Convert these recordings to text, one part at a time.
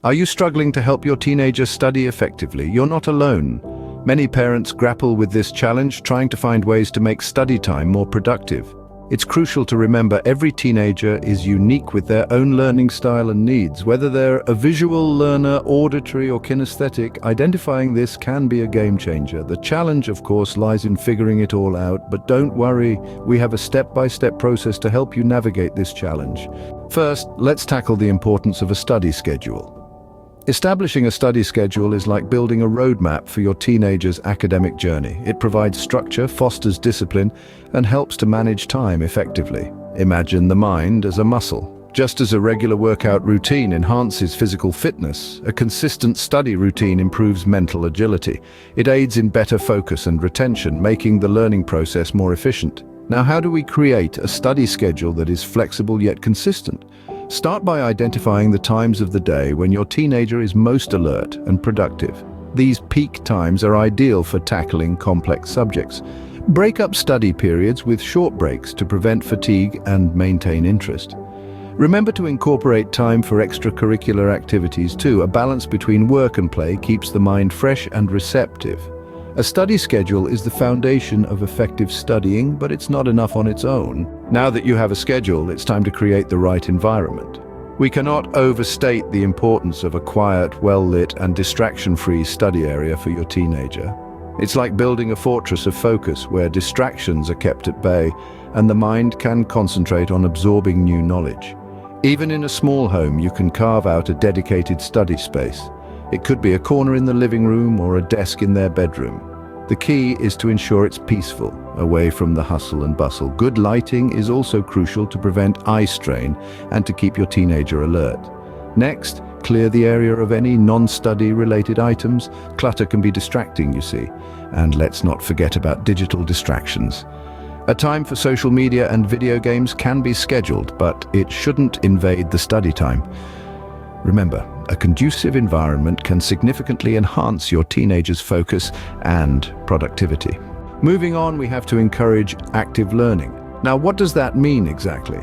Are you struggling to help your teenager study effectively? You're not alone. Many parents grapple with this challenge, trying to find ways to make study time more productive. It's crucial to remember every teenager is unique with their own learning style and needs. Whether they're a visual learner, auditory or kinesthetic, identifying this can be a game changer. The challenge, of course, lies in figuring it all out, but don't worry, we have a step-by-step process to help you navigate this challenge. First, let's tackle the importance of a study schedule. Establishing a study schedule is like building a roadmap for your teenager's academic journey. It provides structure, fosters discipline, and helps to manage time effectively. Imagine the mind as a muscle. Just as a regular workout routine enhances physical fitness, a consistent study routine improves mental agility. It aids in better focus and retention, making the learning process more efficient. Now, how do we create a study schedule that is flexible yet consistent? Start by identifying the times of the day when your teenager is most alert and productive. These peak times are ideal for tackling complex subjects. Break up study periods with short breaks to prevent fatigue and maintain interest. Remember to incorporate time for extracurricular activities too. A balance between work and play keeps the mind fresh and receptive. A study schedule is the foundation of effective studying, but it's not enough on its own. Now that you have a schedule, it's time to create the right environment. We cannot overstate the importance of a quiet, well-lit and distraction-free study area for your teenager. It's like building a fortress of focus where distractions are kept at bay and the mind can concentrate on absorbing new knowledge. Even in a small home, you can carve out a dedicated study space. It could be a corner in the living room or a desk in their bedroom. The key is to ensure it's peaceful, away from the hustle and bustle. Good lighting is also crucial to prevent eye strain and to keep your teenager alert. Next, clear the area of any non-study related items. Clutter can be distracting, you see. And let's not forget about digital distractions. A time for social media and video games can be scheduled, but it shouldn't invade the study time. Remember, a conducive environment can significantly enhance your teenager's focus and productivity. Moving on, we have to encourage active learning. Now, what does that mean exactly?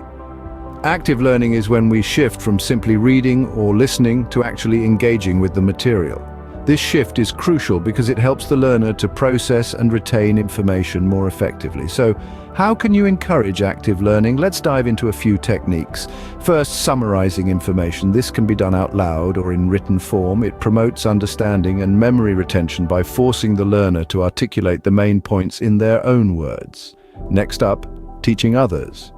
Active learning is when we shift from simply reading or listening to actually engaging with the material. This shift is crucial because it helps the learner to process and retain information more effectively. So, how can you encourage active learning? Let's dive into a few techniques. First, summarizing information. This can be done out loud or in written form. It promotes understanding and memory retention by forcing the learner to articulate the main points in their own words. Next up, teaching others.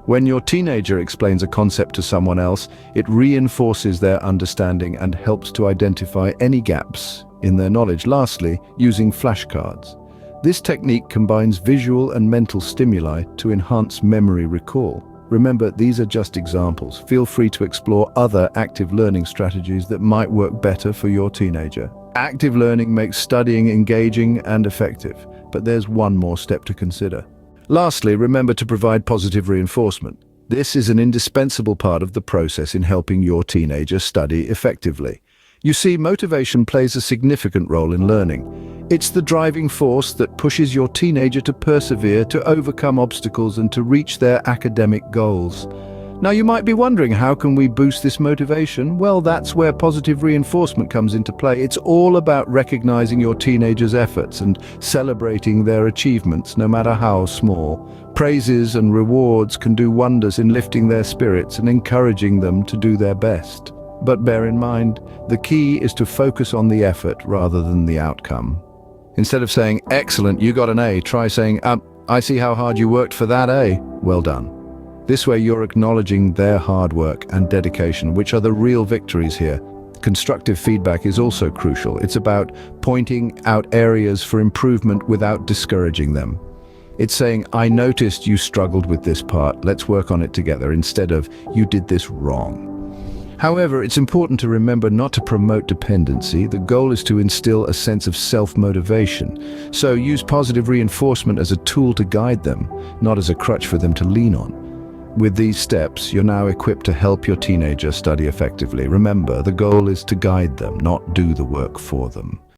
When your teenager explains a concept to someone else, it reinforces their understanding and helps to identify any gaps in their knowledge. Lastly, using flashcards. This technique combines visual and mental stimuli to enhance memory recall. Remember, these are just examples. Feel free to explore other active learning strategies that might work better for your teenager. Active learning makes studying engaging and effective, but there's one more step to consider. Lastly, remember to provide positive reinforcement. This is an indispensable part of the process in helping your teenager study effectively. You see, motivation plays a significant role in learning. It's the driving force that pushes your teenager to persevere, to overcome obstacles, and to reach their academic goals. Now, you might be wondering, how can we boost this motivation? Well, that's where positive reinforcement comes into play. It's all about recognizing your teenager's efforts and celebrating their achievements, no matter how small. Praises and rewards can do wonders in lifting their spirits and encouraging them to do their best. But bear in mind, the key is to focus on the effort rather than the outcome. Instead of saying, "Excellent, you got an A," try saying, "I see how hard you worked for that A. Well done." This way you're acknowledging their hard work and dedication, which are the real victories here. Constructive feedback is also crucial. It's about pointing out areas for improvement without discouraging them. It's saying, "I noticed you struggled with this part, let's work on it together," instead of, "You did this wrong." However, it's important to remember not to promote dependency. The goal is to instill a sense of self-motivation. So use positive reinforcement as a tool to guide them, not as a crutch for them to lean on. With these steps, you're now equipped to help your teenager study effectively. Remember, the goal is to guide them, not do the work for them.